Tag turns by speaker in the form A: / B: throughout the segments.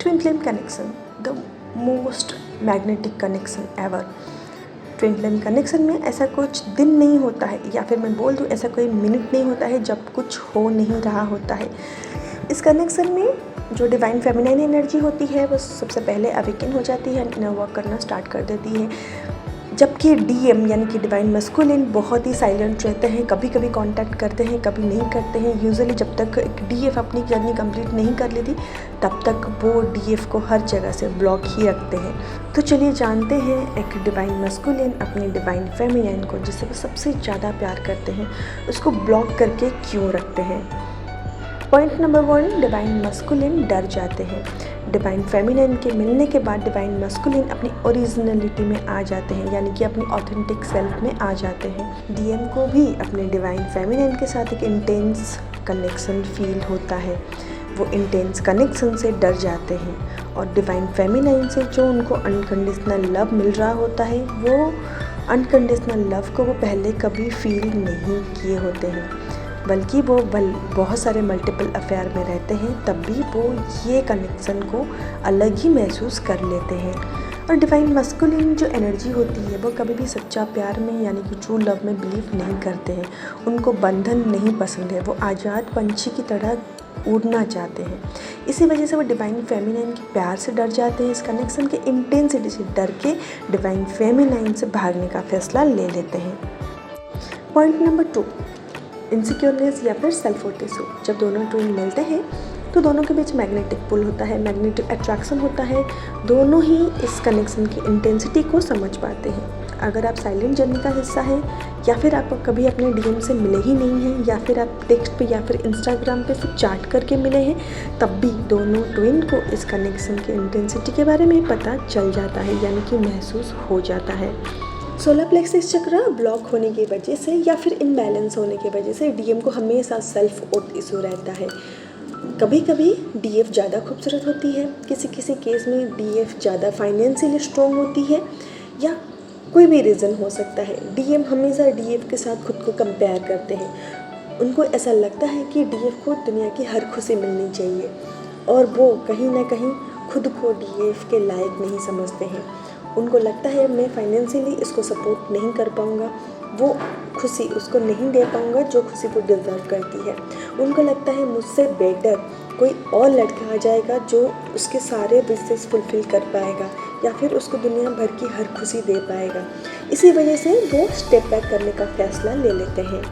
A: Twin flame connection, the most magnetic connection ever. Twin flame connection में ऐसा कुछ दिन नहीं होता है, या फिर मैं बोल दूँ ऐसा कोई मिनट नहीं होता है जब कुछ हो नहीं रहा होता है। इस कनेक्शन में जो डिवाइन फेमिनाइन एनर्जी होती है वो सबसे पहले अवेकन हो जाती है, इनर वर्क करना स्टार्ट कर देती है, जबकि डीएम यानी कि डिवाइन मस्कुलिन बहुत ही साइलेंट रहते हैं, कभी कभी कांटेक्ट करते हैं, कभी नहीं करते हैं। यूजुअली जब तक डीएफ अपनी जर्नी कंप्लीट नहीं कर लेती तब तक वो डीएफ को हर जगह से ब्लॉक ही रखते हैं। तो चलिए जानते हैं एक डिवाइन मस्कुलिन अपनी डिवाइन फेमिनाइन को, जिससे वो सबसे ज़्यादा प्यार करते हैं, उसको ब्लॉक करके क्यों रखते हैं। पॉइंट नंबर 1, डिवाइन मस्कुलिन डर जाते हैं। डिवाइन फेमिनाइन के मिलने के बाद डिवाइन मस्कुलिन अपनी ओरिजिनलिटी में आ जाते हैं, यानी कि अपनी ऑथेंटिक सेल्फ में आ जाते हैं। डीएम को भी अपने डिवाइन फेमिनाइन के साथ एक इंटेंस कनेक्शन फील होता है, वो इंटेंस कनेक्शन से डर जाते हैं, और डिवाइन फेमिनाइन से जो उनको अनकंडीशनल लव मिल रहा होता है वो अनकंडीशनल लव को वो पहले कभी फील नहीं किए होते हैं, बल्कि वो बहुत सारे मल्टीपल अफेयर में रहते हैं, तब भी वो ये कनेक्शन को अलग ही महसूस कर लेते हैं। और डिवाइन मस्कुलिन जो एनर्जी होती है वो कभी भी सच्चा प्यार में यानी कि ट्रू लव में बिलीव नहीं करते हैं, उनको बंधन नहीं पसंद है, वो आज़ाद पंछी की तरह उड़ना चाहते हैं। इसी वजह से वो डिवाइन फेमिनाइन के प्यार से डर जाते हैं, इस कनेक्शन के इंटेंसिटी से डर के डिवाइन फेमिनाइन से भागने का फैसला ले लेते हैं। पॉइंट नंबर 2, इनसिक्योरनेस या फिर सेल्फ वर्थ। जब दोनों ट्विन मिलते हैं तो दोनों के बीच मैग्नेटिक पुल होता है, मैग्नेटिक अट्रैक्शन होता है, दोनों ही इस कनेक्शन की इंटेंसिटी को समझ पाते हैं। अगर आप साइलेंट जर्नी का हिस्सा हैं, या फिर आप कभी अपने डीएम से मिले ही नहीं हैं, या फिर आप टेक्स्ट पे या फिर इंस्टाग्राम पे सिर्फ चैट करके मिले हैं, तब भी दोनों ट्विन को इस कनेक्शन की इंटेंसिटी के बारे में पता चल जाता है, यानी कि महसूस हो जाता है। सोलर प्लेक्सस चक्र ब्लॉक होने की वजह से या फिर इनबैलेंस होने की वजह से डीएम को हमेशा सेल्फ वर्थ इशू रहता है। कभी कभी डीएफ ज़्यादा खूबसूरत होती है, किसी किसी केस में डीएफ ज़्यादा फाइनेंशियली स्ट्रॉन्ग होती है, या कोई भी रीज़न हो सकता है। डीएम हमेशा डीएफ के साथ खुद को कंपेयर करते हैं, उनको ऐसा लगता है कि डीएफ को दुनिया की हर खुशी मिलनी चाहिए, और वो कहीं ना कहीं खुद को डीएफ के लायक नहीं समझते हैं। उनको लगता है मैं फाइनेंशियली इसको सपोर्ट नहीं कर पाऊँगा, वो खुशी उसको नहीं दे पाऊँगा जो खुशी वो डिज़र्व करती है। उनको लगता है मुझसे बेटर कोई और लड़का आ जाएगा जो उसके सारे विशेस फुलफ़िल कर पाएगा, या फिर उसको दुनिया भर की हर खुशी दे पाएगा। इसी वजह से वो स्टेप बैक करने का फैसला ले लेते हैं।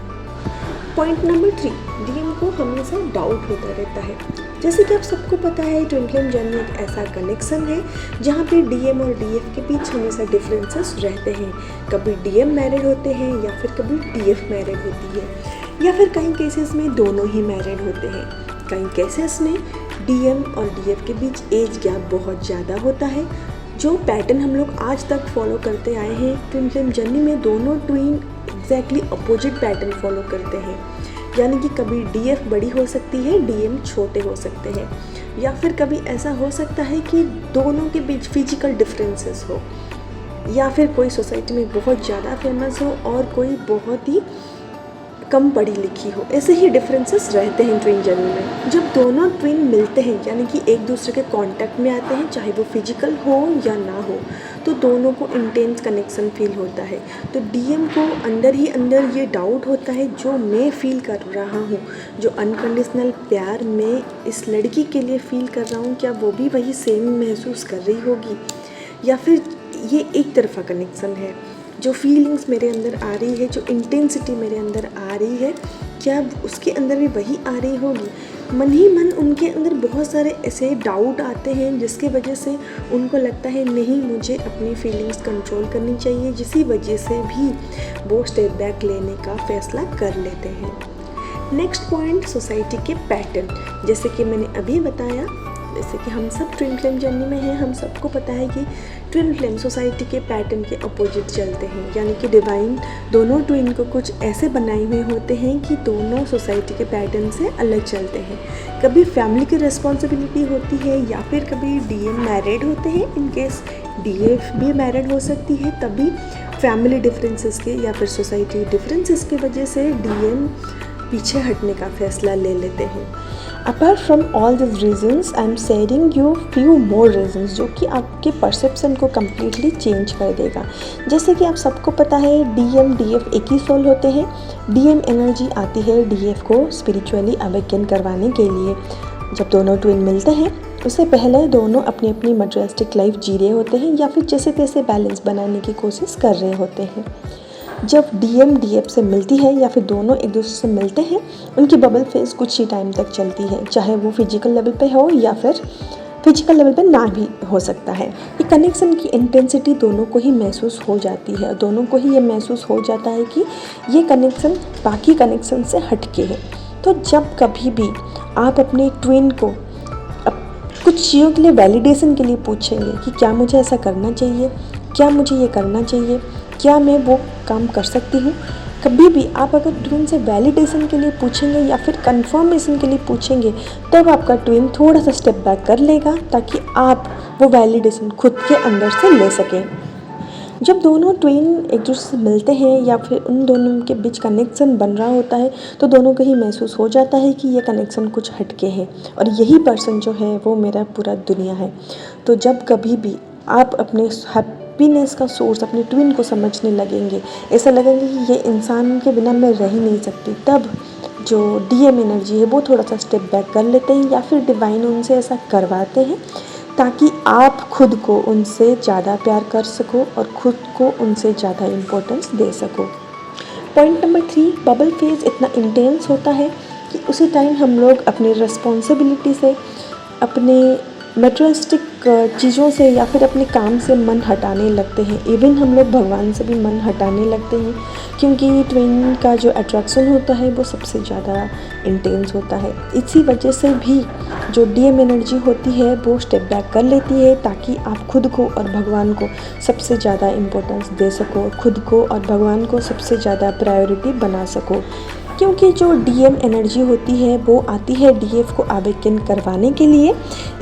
A: पॉइंट नंबर 3, डीएम को हमेशा डाउट होता रहता है। जैसे कि आप सबको पता है ट्विन फ्लेम जर्नी एक ऐसा कनेक्शन है जहाँ पे डीएम और डीएफ के बीच हमेशा डिफरेंसेस रहते हैं। कभी डीएम मैरिड होते हैं या फिर कभी डीएफ मैरिड होती है, या फिर कई केसेस में दोनों ही मैरिड होते हैं। कई केसेस में डीएम और डीएफ के बीच एज गैप बहुत ज़्यादा होता है। जो पैटर्न हम लोग आज तक फॉलो करते आए हैं ट्विन फ्लेम जर्नी में, दोनों twin exactly opposite pattern follow करते हैं, यानी कि कभी डीएफ बड़ी हो सकती है, डीएम छोटे हो सकते हैं, या फिर कभी ऐसा हो सकता है कि दोनों के बीच फिजिकल डिफरेंसेस हो, या फिर कोई सोसाइटी में बहुत ज़्यादा फेमस हो और कोई बहुत ही कम पढ़ी लिखी हो। ऐसे ही डिफरेंसेस रहते हैं ट्विन जर्नी में। जब दोनों ट्विन मिलते हैं यानी कि एक दूसरे के कांटेक्ट में आते हैं, चाहे वो फिजिकल हो या ना हो, तो दोनों को इंटेंस कनेक्शन फील होता है। तो डीएम को अंदर ही अंदर ये डाउट होता है जो मैं फील कर रहा हूँ, जो अनकंडीशनल प्यार मैं इस लड़की के लिए फील कर रहा हूँ, क्या वो भी वही सेम महसूस कर रही होगी, या फिर ये एक तरफा कनेक्शन है। जो फीलिंग्स मेरे अंदर आ रही है, जो इंटेंसिटी मेरे अंदर आ रही है, क्या उसके अंदर भी वही आ रही होगी। मन ही मन उनके अंदर बहुत सारे ऐसे डाउट आते हैं जिसकी वजह से उनको लगता है नहीं, मुझे अपनी फीलिंग्स कंट्रोल करनी चाहिए, जिसी वजह से भी वो स्टेप बैक लेने का फैसला कर लेते हैं। नेक्स्ट पॉइंट, सोसाइटी के पैटर्न। जैसे कि मैंने अभी बताया, जैसे कि हम सब ट्विन फ्लेम जर्नी में हैं, हम सबको पता है कि ट्विन फ्लेम सोसाइटी के पैटर्न के अपोजिट चलते हैं, यानी कि डिवाइन दोनों ट्विन को कुछ ऐसे बनाए हुए होते हैं कि दोनों सोसाइटी के पैटर्न से अलग चलते हैं। कभी फैमिली की रिस्पॉन्सिबिलिटी होती है, या फिर कभी डीएम मैरिड होते हैं, इनकेस डीएफ भी मैरिड हो सकती है, तभी फैमिली डिफरेंसेस के या फिर सोसाइटी डिफरेंसेस की वजह से डीएम पीछे हटने का फैसला ले लेते हैं। Apart from all this reasons I am sharing you few more reasons जो कि आपके परसेप्शन को कम्प्लीटली चेंज कर देगा। जैसे कि आप सबको पता है DM DF एक ही सोल होते हैं। DM एनर्जी आती है DF को स्पिरिचुअली अवेकन करवाने के लिए। जब दोनों ट्विन मिलते हैं उससे पहले दोनों अपनी अपनी मटेरियलिस्टिक लाइफ जी रहे होते हैं या फिर जैसे तैसे बैलेंस बनाने की कोशिश कर रहे होते हैं। जब DM DF से मिलती है या फिर दोनों एक दूसरे से मिलते हैं उनकी बबल फेज कुछ ही टाइम तक चलती है, चाहे वो फिजिकल लेवल पे हो या फिर फिजिकल लेवल पे ना भी हो सकता है। ये कनेक्शन की इंटेंसिटी दोनों को ही महसूस हो जाती है, दोनों को ही ये महसूस हो जाता है कि ये कनेक्शन बाकी कनेक्शन से हटके है। तो जब कभी भी आप अपने ट्विन को कुछ चीज़ों के लिए वैलिडेशन के लिए पूछेंगे कि क्या मुझे ऐसा करना चाहिए, क्या मुझे ये करना चाहिए, क्या मैं वो काम कर सकती हूँ, कभी भी आप अगर ट्विन से वैलिडेशन के लिए पूछेंगे या फिर कंफर्मेशन के लिए पूछेंगे तब आपका ट्विन थोड़ा सा स्टेप बैक कर लेगा ताकि आप वो वैलिडेशन खुद के अंदर से ले सकें। जब दोनों ट्विन एक दूसरे से मिलते हैं या फिर उन दोनों के बीच कनेक्शन बन रहा होता है तो दोनों को ही महसूस हो जाता है कि ये कनेक्शन कुछ हटके है और यही पर्सन जो है वो मेरा पूरा दुनिया है। तो जब कभी भी आप अपने हैप्पीनेस का सोर्स अपने ट्विन को समझने लगेंगे, ऐसा लगेंगे कि ये इंसान के बिना मैं रह ही नहीं सकती, तब जो DM एनर्जी है वो थोड़ा सा स्टेप बैक कर लेते हैं या फिर डिवाइन उनसे ऐसा करवाते हैं ताकि आप खुद को उनसे ज़्यादा प्यार कर सको और खुद को उनसे ज़्यादा इम्पोर्टेंस दे सको। पॉइंट नंबर 3, बबल फेज इतना इंटेंस होता है कि उसी टाइम हम लोग अपनी रिस्पॉन्सिबिलिटी से, अपने मटेरियलिस्टिक चीज़ों से या फिर अपने काम से मन हटाने लगते हैं। इवन हम लोग भगवान से भी मन हटाने लगते हैं क्योंकि ट्विन का जो अट्रैक्शन होता है वो सबसे ज़्यादा इंटेंस होता है। इसी वजह से भी जो DM एनर्जी होती है वो स्टेप बैक कर लेती है ताकि आप खुद को और भगवान को सबसे ज़्यादा इम्पोर्टेंस दे सको, खुद को और भगवान को सबसे ज़्यादा प्रायोरिटी बना सको। क्योंकि जो DM एनर्जी होती है वो आती है DF को अवेकन करवाने के लिए।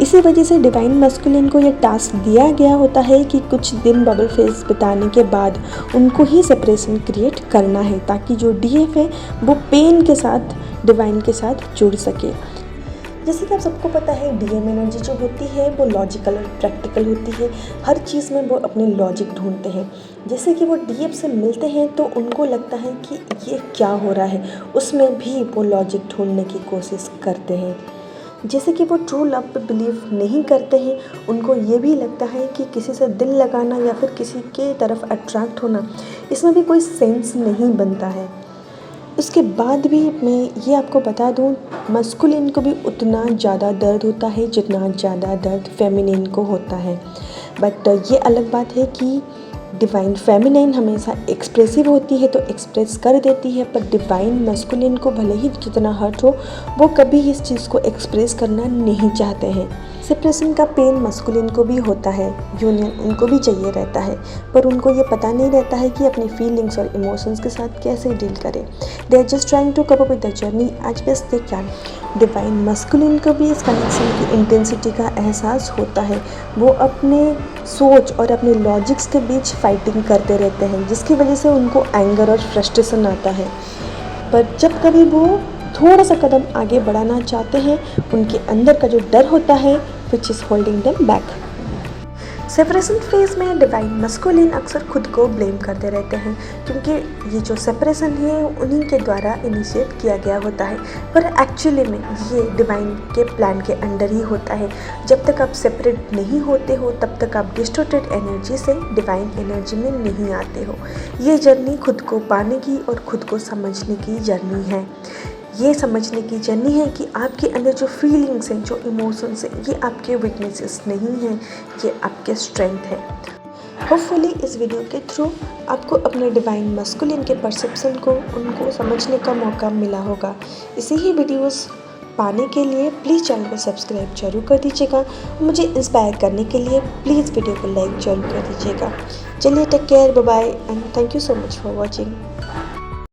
A: इसी वजह से डिवाइन मैस्कुलिन को ये टास्क दिया गया होता है कि कुछ दिन बबल फेज बिताने के बाद उनको ही सेपरेशन क्रिएट करना है ताकि जो DF है वो पेन के साथ डिवाइन के साथ जुड़ सके। जैसे कि आप सबको पता है DM एनर्जी जो होती है वो लॉजिकल और प्रैक्टिकल होती है। हर चीज़ में वो अपने लॉजिक ढूंढते हैं। जैसे कि वो DF से मिलते हैं तो उनको लगता है कि ये क्या हो रहा है, उसमें भी वो लॉजिक ढूंढने की कोशिश करते हैं। जैसे कि वो ट्रू लव पे बिलीव नहीं करते हैं, उनको ये भी लगता है कि किसी से दिल लगाना या फिर किसी के तरफ अट्रैक्ट होना, इसमें भी कोई सेंस नहीं बनता है। उसके बाद भी मैं ये आपको बता दूँ, मस्कुलिन को भी उतना ज़्यादा दर्द होता है जितना ज़्यादा दर्द फेमिनिन को होता है। बट ये अलग बात है कि डिवाइन फेमिनिन हमेशा एक्सप्रेसिव होती है तो एक्सप्रेस कर देती है, पर डिवाइन मस्कुलिन को भले ही जितना हर्ट हो वो कभी इस चीज़ को एक्सप्रेस करना नहीं चाहते हैं। सेपरेशन का पेन मस्कुलिन को भी होता है, यूनियन उनको भी चाहिए रहता है, पर उनको ये पता नहीं रहता है कि अपनी फीलिंग्स और इमोशंस के साथ कैसे डील करें। They are just trying to cope up with the journey as best they can. Divine masculine को भी इस कनेक्शन की इंटेंसिटी का एहसास होता है। वो अपने सोच और अपने लॉजिक्स के बीच फाइटिंग करते रहते हैं जिसकी वजह से उनको एंगर और फ्रस्ट्रेशन आता है। पर जब कभी वो थोड़ा सा कदम आगे बढ़ाना चाहते हैं, उनके अंदर का जो डर होता है which is holding them back. Separation phase में डिवाइन मस्कुलिन अक्सर खुद को ब्लेम करते रहते हैं क्योंकि ये जो सेपरेशन है उन्हीं के द्वारा इनिशिएट किया गया होता है, पर एक्चुअली में ये डिवाइन के प्लान के अंडर ही होता है। जब तक आप सेपरेट नहीं होते हो तब तक आप डिस्टॉर्टेड एनर्जी से डिवाइन एनर्जी में नहीं आते हो। ये जर्नी खुद को पाने की और खुद को समझने की जर्नी है। ये समझने की जर्नी है कि आपके अंदर जो फीलिंग्स हैं, जो इमोशंस हैं, ये आपके वीकनेसेस नहीं हैं, ये आपके स्ट्रेंथ है। होपफुली इस वीडियो के थ्रू आपको अपने डिवाइन मस्कुलिन के परसेप्शन को उनको समझने का मौका मिला होगा। इसी ही वीडियोस पाने के लिए प्लीज़ चैनल को सब्सक्राइब जरूर कर दीजिएगा। मुझे इंस्पायर करने के लिए प्लीज़ वीडियो को लाइक जरूर कर दीजिएगा। चलिए take care, bye bye and thank you so much for watching.